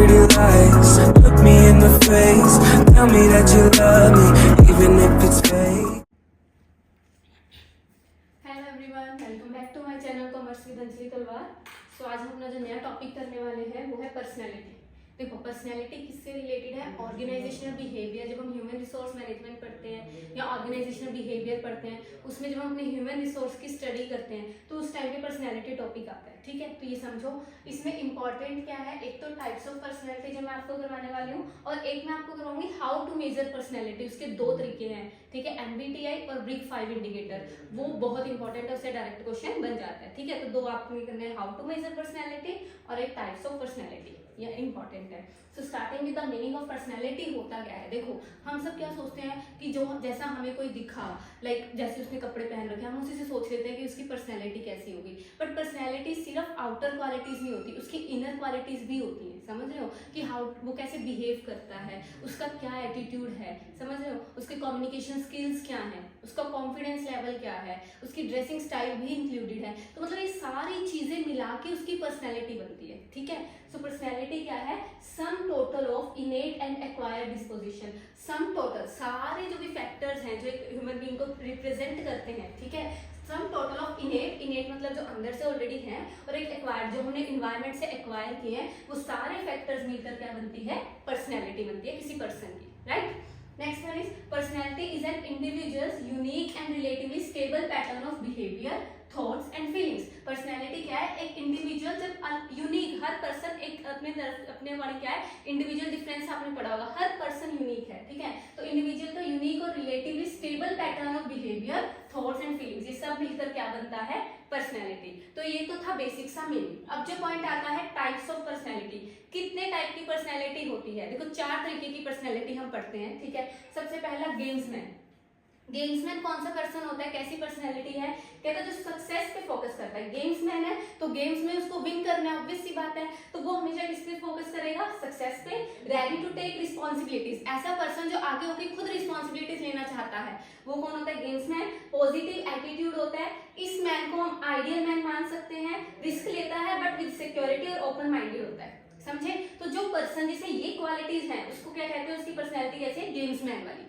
pretty lies. Look me in the face, tell me that you love me, even if it's fake. Hello everyone, welcome back to my channel commerce with Anjali Talwar. So आज हम अपना जो नया topic करने वाले हैं वो है पर्सनैलिटी। देखो, पर्सनैलिटी किससे रिलेटेड है? Organisational behaviour. जब हम ह्यूमन रिसोर्स मैनेजमेंट पढ़ते हैं या ऑर्गेनाइजेशनल बिहेवियर पढ़ते हैं, उसमें जब हम अपने ह्यूमन रिसोर्स की स्टडी करते हैं तो उस टाइम पे पर्सनैलिटी टॉपिक आता है। ठीक है, तो ये समझो इसमें इंपॉर्टेंट क्या है। एक तो टाइप्स ऑफ पर्सनैलिटी जो मैं आपको करवाने वाली हूँ, और एक मैं आपको करवाऊंगी हाउ टू मेजर पर्सनैलिटी। उसके दो तरीके हैं, ठीक है, MBTI और ब्रिग 5 इंडिकेटर। वो बहुत इंपॉर्टेंट है, उससे डायरेक्ट क्वेश्चन बन जाता है। ठीक है, तो दो आपको करने हैं, हाउ टू मेजर पर्सनैलिटी और एक टाइप्स ऑफ पर्सनैलिटी। ये इंपॉर्टेंट है। So starting with the meaning of personality होता क्या है। देखो, हम सब क्या सोचते हैं कि जो जैसा हमें कोई दिखा, लाइक जैसे उसने कपड़े पहन रखे, हम उसी से सोच लेते हैं कि उसकी पर्सनैलिटी कैसी होगी। बट पर्सनैलिटी सिर्फ आउटर क्वालिटीज नहीं होती, उसकी इनर क्वालिटीज भी होती है। समझ रहे हो कि हाउ वो कैसे बिहेव करता है, उसका क्या एटीट्यूड है, समझ रहे हो, उसके कम्युनिकेशन स्किल्स क्या है, उसका कॉन्फिडेंस लेवल क्या है, उसकी ड्रेसिंग स्टाइल भी इंक्लूडेड है। तो मतलब ये सारी चीजें मिला के उसकी पर्सनैलिटी बनती है। ठीक है, सो पर्सनैलिटी क्या है? Sum total of इनेट and acquired disposition. Sum total, सारे जो भी फैक्टर्स हैं जो एक ह्यूमन बीइंग को रिप्रेजेंट करते हैं। ठीक है, सम टोटल ऑफ इनेट, इनेट मतलब जो अंदर से ऑलरेडी है, और एक एक्वायर्ड जो हमने इन्वायरमेंट से एक्वायर किए हैं, वो सारे फैक्टर्स मिलकर क्या बनती है? पर्सनैलिटी बनती है किसी पर्सन की। Right, next one is personality is an individuals unique and relatively stable pattern of behaviour, thoughts and feelings. Personality क्या है? एक इंडिविजुअल, जब यूनिक, हर पर्सन एक अपने तरफ अपने वाले क्या है, इंडिविजुअल डिफरेंस आपने पढ़ा होगा, हर पर्सन यूनिक है। ठीक है, तो इंडिविजुअल का यूनिक और relatively stable pattern of behaviour, thoughts and feelings, ये सब मिलकर क्या बनता है? पर्सनैलिटी। तो ये तो था बेसिक सा मीनिंग। अब जो पॉइंट आता है टाइप्स ऑफ पर्सनैलिटी, कितने टाइप की पर्सनैलिटी होती है। देखो, 4 तरीके की पर्सनैलिटी हम पढ़ते हैं। ठीक है, सबसे पहला गेम्समैन। गेम्समैन कौन सा पर्सन होता है, कैसी पर्सनैलिटी है? कहता है जो सक्सेस पे फोकस करता है। गेम्समैन है तो गेम्स में उसको विन करना है, ऑब्वियस सी बात है, तो वो हमेशा किस पे फोकस करेगा? सक्सेस पे। रेडी टू टेक रिस्पॉन्सिबिलिटीज, ऐसा पर्सन जो आगे होकर खुद रिस्पॉन्सिबिलिटीज लेना चाहता है, वो कौन होता है? गेम्समैन। पॉजिटिव एटीट्यूड होता है, इस मैन को हम आइडियल मैन मान सकते हैं। रिस्क लेता है बट विद सिक्योरिटी और ओपन माइंडेड होता है। समझे? तो जो पर्सन जिसमें ये क्वालिटीज हैं उसको क्या कहते हैं? उसकी पर्सनैलिटी कैसी है? गेम्समैन वाली।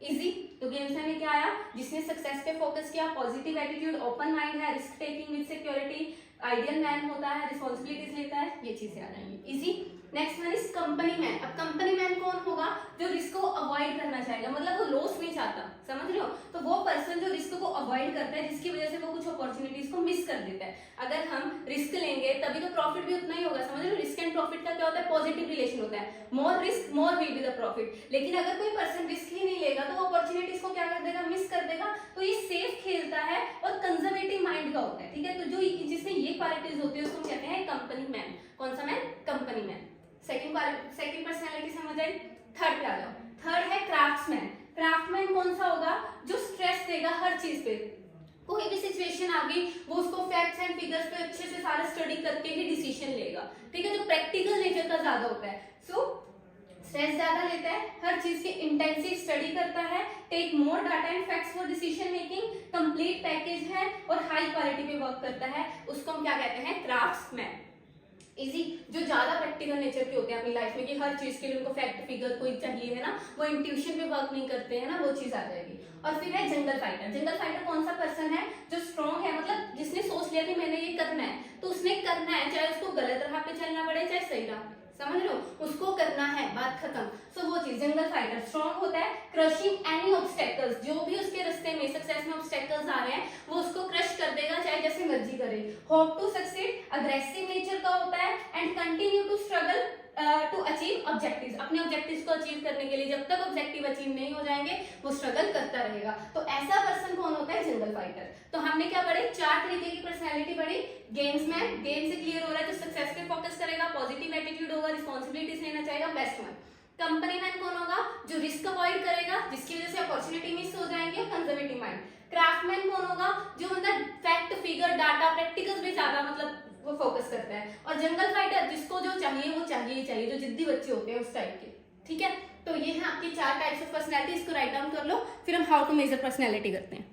इजी। तो गेम्समैन में क्या आया? जिसने सक्सेस पे फोकस किया, पॉजिटिव एटीट्यूड, ओपन माइंड है, risk taking with security, ideal man होता है, रिस्पॉन्सिबिलिटीज लेता है, ये चीजें आ जाएंगी। Easy. Next one is company man. अब कंपनी मैन कौन होगा? जो रिस्क को अवॉइड करना चाहेगा, मतलब वो लॉस नहीं चाहता। समझ रहे हो? तो वो पर्सन जो रिस्क को अवॉइड करता है, जिसकी वजह से वो कुछ अपॉर्चुनिटीज को मिस कर देता है। अगर हम रिस्क लेंगे तभी तो प्रॉफिट भी उतना ही होगा। समझ रहे हो? रिस्क एंड प्रॉफिट का क्या होता है? पॉजिटिव रिलेशन होता है। More risk more will be the profit. लेकिन अगर कोई पर्सन रिस्क ही नहीं लेगा तो वो अपॉर्चुनिटीज को क्या कर देगा? मिस कर देगा। तो ये सेफ खेलता है और कंजर्वेटिव माइंड का होता है। ठीक है, तो जो जिसमें ये क्वालिटीज होती है उसको कहते हैं कंपनी मैन। कौन सा man? Company man. Second personality समझ आई। थर्ड पे आ जाओ। थर्ड है क्राफ्ट्समैन। क्राफ्टमैन कौन सा होगा? जो स्ट्रेस देगा हर चीज पे। कोई भी सिचुएशन आ गई वो उसको फैक्ट्स एंड फिगर्स पे अच्छे से सारा स्टडी करके ही डिसीजन लेगा। ठीक है, जो प्रैक्टिकल नेचर का ज्यादा होता है। सो स्ट्रेस ज्यादा लेता है, हर चीज की इंटेंसिव स्टडी करता है, take more data and facts for decision making, complete package है और हाई क्वालिटी पे वर्क करता है, उसको हम क्या कहते हैं? क्राफ्ट्समैन। इजी। जो ज्यादा प्रैक्टिकल नेचर के होते हैं अपनी लाइफ में कि हर चीज के लिए उनको फैक्ट फिगर कोई चाहिए है ना, वो इंट्यूशन पे वर्क नहीं करते हैं ना, वो चीज आ जाएगी। और फिर है जंगल फाइटर। जंगल फाइटर कौन सा पर्सन है? जो स्ट्रॉन्ग है, मतलब जिसने सोच लिया कि मैंने ये करना है तो उसने करना है, चाहे उसको गलत राह पे चलना पड़े चाहे सही राह। समझ लो, उसको करना है, बात खत्म। सो वो चीज जंगल फाइटर स्ट्रॉन्ग होता है, क्रशिंग एनी ऑब्स्टेकल्स, जो भी उसके रास्ते में सक्सेस में ऑब्स्टेकल्स आ रहे हैं वो उसको क्रश कर देगा चाहे जैसे मर्जी करे। Hope to succeed, aggressive nature का होता है and continue to struggle to achieve objectives. अपने ऑब्जेक्टिव्स को अचीव करने के लिए जब तक ऑब्जेक्टिव अचीव नहीं हो जाएंगे वो स्ट्रगल करता रहेगा। तो ऐसा पर्सन कौन होता है? जंगल फाइटर। तो हमने क्या पढ़े? 4 तरीके की पर्सनैलिटी पढ़ी। गेम्समैन, गेम से क्लियर हो रहा है, जो सक्सेस पे फोकस करेगा, पॉजिटिव एटीट्यूड होगा, रिस्पॉन्सिबिलिटीज लेना चाहेगा, बेस्ट वन। कंपनी मैन कौन होगा? जो रिस्क अवॉइड करेगा, जिसकी वजह से अपॉर्चुनिटी मिस हो जाएंगे, कंजर्वेटिव माइंड। क्राफ्टमैन कौन होगा? जो मतलब फैक्ट फिगर डाटा प्रैक्टिकल्स भी ज्यादा मतलब वो फोकस करता है। और जंगल फाइटर, जिसको जो चाहिए वो चाहिए ही चाहिए, जो जिद्दी बच्चे होते हैं उस टाइप के। ठीक है, तो ये है आपकी 4 टाइप्स ऑफ पर्सनैलिटी। इसको राइट डाउन कर लो, फिर हम हाउ टू मेजर पर्सनैलिटी करते हैं।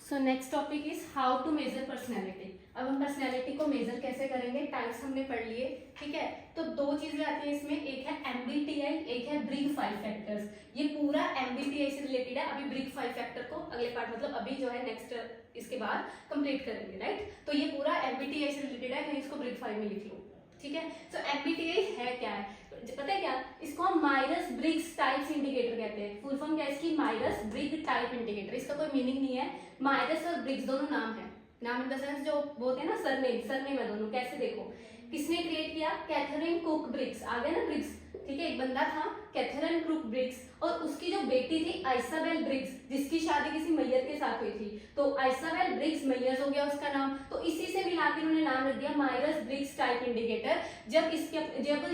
So next topic is how to measure personality. अब हम पर्सनैलिटी को मेजर कैसे करेंगे, टाइप्स हमने पढ़ लिए, ठीक है। तो दो चीजें आती है इसमें, एक है MBTI, एक है ब्रिग 5 फैक्टर्स। ये पूरा MBTI से रिलेटेड है। अभी ब्रिग 5 फैक्टर को अगले पार्ट मतलब अभी जो है नेक्स्ट इसके बाद कंप्लीट करेंगे, राइट। तो ये पूरा MBTI से रिलेटेड है, कहीं इसको ब्रिग 5 में लिख लो, ठीक है। सो MBTI है क्या है, पता है क्या, इसको हम मायरस ब्रिग्स टाइप्स इंडिकेटर कहते हैं। फुल फॉर्म क्या है इसकी, मायरस ब्रिग टाइप इंडिकेटर। इसका कोई मीनिंग नहीं है, मायरस और ब्रिग्स दोनों नाम है, नाम इन द सेंस जो बोलते हैं ना सरनेम है दोनों। कैसे देखो, किसने क्रिएट किया, कैथरीन कुक ब्रिग्स, आ गया ना ब्रिग्स, ठीक है। एक बंदा था कैथरीन कुक ब्रिग्स और उसकी जो बेटी थी आइसाबेल ब्रिग्स, जिसकी शादी किसी मैयर के साथ हुई थी। तो आइसाबेल ब्रिग्स मैयर्स हो गया उसका नाम। तो इसी से मिला के उन्होंने नाम रख दिया मायरस ब्रिग्स टाइप इंडिकेटर। जब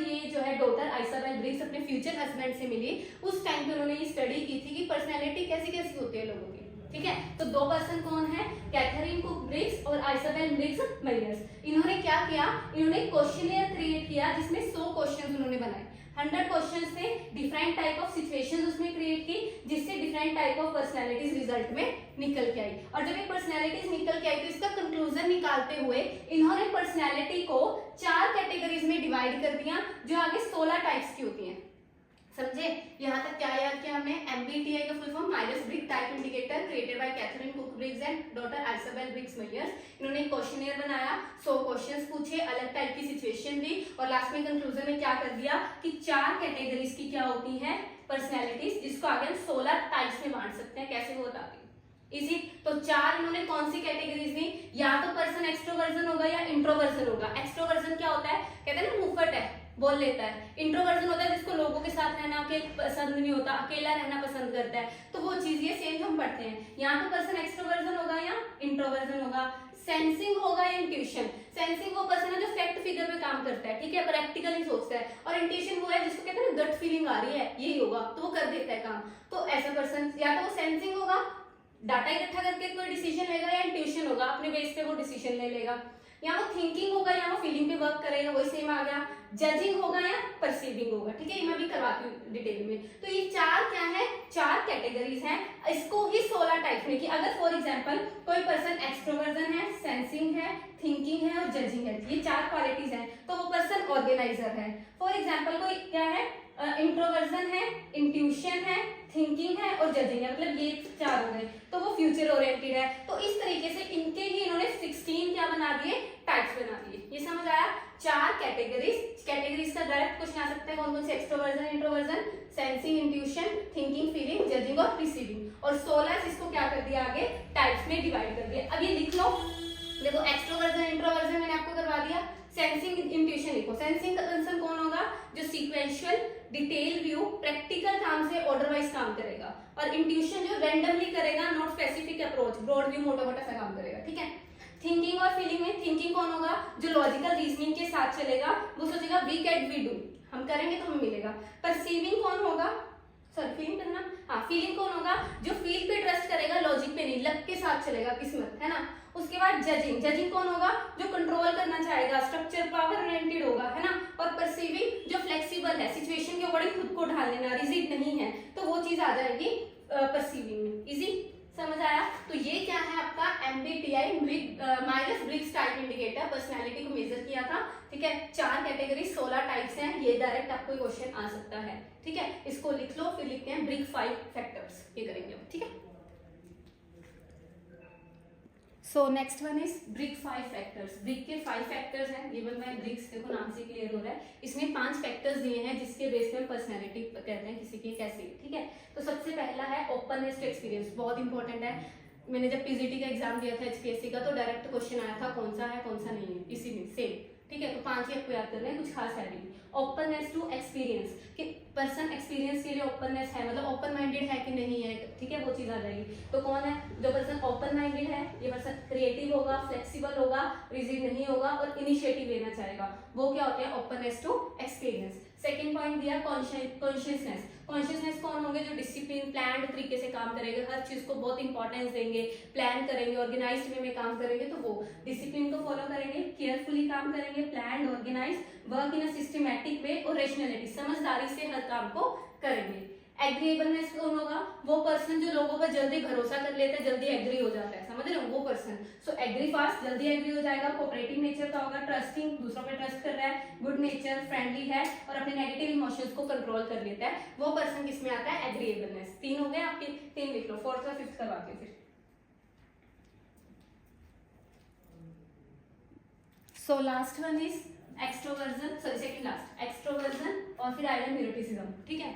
ये जो है डॉटर आइसाबेल ब्रिग्स अपने फ्यूचर हस्बैंड से मिली, उस टाइम पे उन्होंने ये स्टडी की थी कि पर्सनैलिटी कैसी कैसी होती है लोगों की, ठीक है। तो दो पर्सन कौन है, कैथरीन कुक ब्रिग्स और आइसाबेल ब्रिग्स मैयर्स। इन्होंने क्या किया, इन्होंने क्वेश्चनियर क्रिएट किया जिसमें 100 क्वेश्चंस उन्होंने बनाए। 100 क्वेश्चंस थे, डिफरेंट टाइप ऑफ सिचुएशंस उसमें क्रिएट की, जिससे different type of personalities result में निकल के आई। और जब ये पर्सनैलिटीज निकल के आई तो इसका कंक्लूजन निकालते हुए इन्होंने पर्सनैलिटी को 4 कैटेगरीज में डिवाइड कर दिया, जो आगे 16 टाइप्स की होती हैं। समझे, यहाँ तक क्या याद किया हमने, MBTI का full form Myers Briggs type indicator, created by Katherine Cook Briggs and daughter Isabel Briggs Myers. इन्होंने एक क्वेश्चनियर बनाया, 100 क्वेश्चंस पूछे, अलग टाइप की सिचुएशन दी, और लास्ट में कंक्लूजन में क्या कर दिया कि 4 कैटेगरीज की क्या होती है पर्सनैलिटीज, जिसको आगे हम 16 टाइप्स में बांट सकते हैं। कैसे वो बताती इजी। तो 4 इन्होंने कौन सी कैटेगरीज दी, या तो पर्सन एक्सट्रोवर्जन होगा या इंट्रोवर्जन होगा। एक्सट्रोवर्जन क्या होता है, कहते हैं ना मुंहफट है, बोल लेता है। इंट्रोवर्जन होता है जिसको लोगों के साथ रहना पसंद नहीं होता, अकेला रहना पसंद करता है। तो वो चीज ये सेम हम पढ़ते हैं, यहाँ तो पर्सन एक्सट्रोवर्जन होगा या इंट्रोवर्जन होगा। सेंसिंग होगा या इंट्यूशन। सेंसिंग वो पर्सन है जो फैक्ट फिगर पे काम करता है, ठीक है, प्रैक्टिकली सोचता है। और इंट्यूशन वो है जिसको कहते हैं ना गट फीलिंग आ रही है यही होगा, तो वो कर देता है काम। तो ऐसा पर्सन या तो वो सेंसिंग होगा, डाटा इकट्ठा करके कोई डिसीजन लेगा, या इंट्यूशन होगा, अपने बेस पे वो डिसीजन ले लेगा। या वो थिंकिंग होगा या वो फीलिंग पे वर्क करेगा, वही सेम आ गया। जजिंग होगा या परसीविंग होगा, ठीक है, ये मैं भी करवाती हूँ डिटेल में। तो ये 4 क्या है, 4 कैटेगरीज हैं। इसको ही 16 टाइप में कि अगर फॉर एग्जांपल कोई पर्सन एक्सट्रोवर्जन है, सेंसिंग है, थिंकिंग है और जजिंग है, ये 4 क्वालिटीज हैं, तो वो पर्सन ऑर्गेनाइजर है। फॉर एग्जांपल कोई क्या है, इंट्रोवर्जन है, इंट्यूशन है, थिंकिंग है और जजिंग है, मतलब ये 4 हो गए, तो वो फ्यूचर ओरिएंटेड है। तो इस तरीके से इनके ही इन्होंने 16 क्या बना दिए, टाइप्स बना दिए। ये समझ आया, 4 कैटेगरीज का डायरेक्ट क्वेश्चन आ सकता है, कौन कौन से, extroversion, introversion, sensing, intuition, thinking, feeling, judging और रिसीविंग। और 16 इसको क्या कर दिया आगे, टाइप्स में डिवाइड कर दिया। अब ये लिख लो, देखो एक्सट्रोवर्जन इंट्रोवर्जन मैंने आपको करवा दिया। सेंसिंग इंट्यूशन लिखो, सेंसिंग का पर्सन कौन होगा, जो सीक्वेंशियल, डिटेल व्यू, प्रैक्टिकल काम से ऑर्डर वाइज काम करेगा। और इंट्यूशन जो रैंडमली करेगा, not specific approach, broad view, मोटा मोटा सा काम करेगा, ठीक है। थिंकिंग और फीलिंग में थिंकिंग कौन होगा, जो लॉजिकल रीजनिंग के साथ चलेगा, वो सोचेगा वी कैट वी डू, हम करेंगे तो हमें मिलेगा। परसीविंग कौन होगा, सॉरी फीलिंग करना, हाँ फीलिंग कौन होगा, जो फील पे ट्रस्ट करेगा, लॉजिक पे नहीं, लक के साथ चलेगा, किस्मत है ना। उसके बाद जजिंग कौन होगा, जो कंट्रोल करना चाहेगा, स्ट्रक्चर पावर ओरिएंटेड होगा, है ना। और परसीविंग जो फ्लेक्सिबल है, सिचुएशन के अकॉर्डिंग खुद को ढाल लेना, रिजिड नहीं है, तो वो चीज आ जाएगी परसीविंग में। इजी समझ आया। तो ये क्या है आपका MBTI Myers Briggs type indicator, personality को मेजर किया था, ठीक है। 4 कैटेगरी 16 टाइप्स हैं, ये डायरेक्ट आपको क्वेश्चन आ सकता है, ठीक है। इसको लिख लो, फिर लिखते हैं ब्रिग 5 फैक्टर्स, ये करेंगे, ठीक है। So next one is big 5 factors. Big के 5 फैक्टर्स हैं, गिवन बाय ब्रिग्स, देखो नाम से क्लियर हो रहा है। इसमें 5 फैक्टर्स दिए हैं जिसके बेस में पर्सनैलिटी कहते हैं किसी की कैसी, ठीक है। तो सबसे पहला है ओपननेस टू एक्सपीरियंस, बहुत इंपॉर्टेंट है। मैंने जब PGT का एग्जाम दिया था HPSC का, तो डायरेक्ट क्वेश्चन आया था कौन सा है कौन सा नहीं है, इसी में सेम, ठीक है। तो 5 ही आपको याद करना है, कुछ खास है नहीं। ओपननेस टू एक्सपीरियंस, कि पर्सन एक्सपीरियंस के लिए ओपननेस है, मतलब ओपन माइंडेड है कि नहीं है, ठीक है, वो चीज आ जाएगी। तो कौन है, जो पर्सन ओपन माइंडेड है, ये पर्सन क्रिएटिव होगा, फ्लेक्सिबल होगा, रिजिड नहीं होगा और इनिशिएटिव लेना चाहेगा, वो क्या होते हैं openness to experience. Second point दिया कॉन्शियसनेस। कॉन्शियसनेस कौन होंगे, जो डिसिप्लिन प्लान्ड तरीके से काम करेंगे, हर चीज को बहुत इंपॉर्टेंस देंगे, प्लान करेंगे, ऑर्गेनाइज्ड वे में काम करेंगे, तो वो डिसिप्लिन को फॉलो करेंगे, केयरफुली काम करेंगे, planned, organise, work in a systematic way और रेशनलिटी, समझदारी से हर काम को करेंगे। एग्रीएबलनेस कौन होगा? वो पर्सन जो लोगों पर जल्दी भरोसा कर लेता है, जल्दी एग्री हो जाता है, समझ रहे हो? वो पर्सन। सो एग्री फास्ट, जल्दी एग्री हो जाएगा। कोऑपरेटिव नेचर का होगा, ट्रस्टिंग, दूसरों पे ट्रस्ट कर रहा है, गुड नेचर, फ्रेंडली है और अपने नेगेटिव इमोशंस को कंट्रोल कर लेता है। वो पर्सन किसमें आता है? एग्रीएबलनेस। 3 हो गए आपके, 3 लिख लो। 4th और 5th करवाते हैं फिर। So last one is extroversion, sorry second last, extroversion और फिर आएगा न्यूरोटिसिज्म, ठीक है?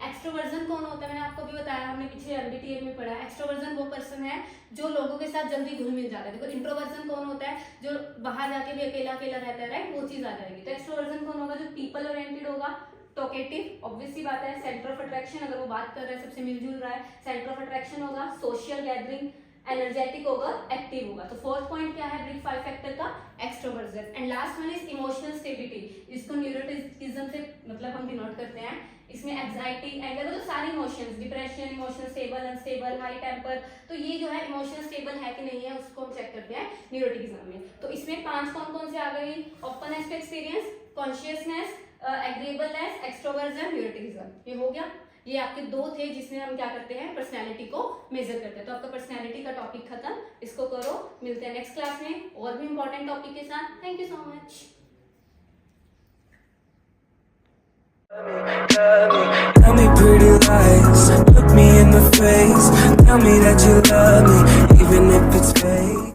एक्सट्रोवर्जन कौन होता है? मैंने आपको भी बताया, हमने पीछे एमबीटीए में पढ़ा। एक्सट्रोवर्जन वो पर्सन है जो लोगों के साथ जल्दी घुल मिल जाता है। देखो इंट्रोवर्जन कौन होता है? जो बाहर जाके भी अकेला अकेला रहता है, राइट? वो चीज आ जाएगी। तो एक्सट्रोवर्जन कौन होगा? जो पीपल ओरिएंटेड होगा, टॉकेटिव, ऑब्वियस सी बात है, सेंटर ऑफ अट्रैक्शन, अगर वो बात कर रहा है, सबसे मिलजुल रहा है, सेंटर ऑफ अट्रैक्शन होगा, सोशल गैदरिंग, एनर्जेटिक होगा, एक्टिव होगा। तो 4th पॉइंट क्या है बिग 5 फैक्टर का? Extroversion. And last one is emotional stability. इसको न्यूरोटिसिज्म से मतलब हम डिनोट करते हैं। इसमें एंजाइटी, एंगर, मतलब सारे emotions, depression, emotional stable, unstable, high temper, तो ये जो है इमोशनल स्टेबल है कि नहीं है, उसको हम चेक करते हैं न्यूरोटिसिज्म में। तो इसमें 5 कौन कौन से आ गई? Openness to experience, conscientiousness, agreeableness, extroversion, neuroticism. ये हो गया। ये आपके 2 थे जिसमें हम क्या करते हैं? पर्सनैलिटी को मेजर करते हैं। तो आपका पर्सनैलिटी का टॉपिक खत्म। इसको करो, मिलते हैं नेक्स्ट क्लास में और भी इंपॉर्टेंट टॉपिक के साथ। Thank you so much. Tell me pretty lies, look me in the face. Tell me that you love me, even if it's fake.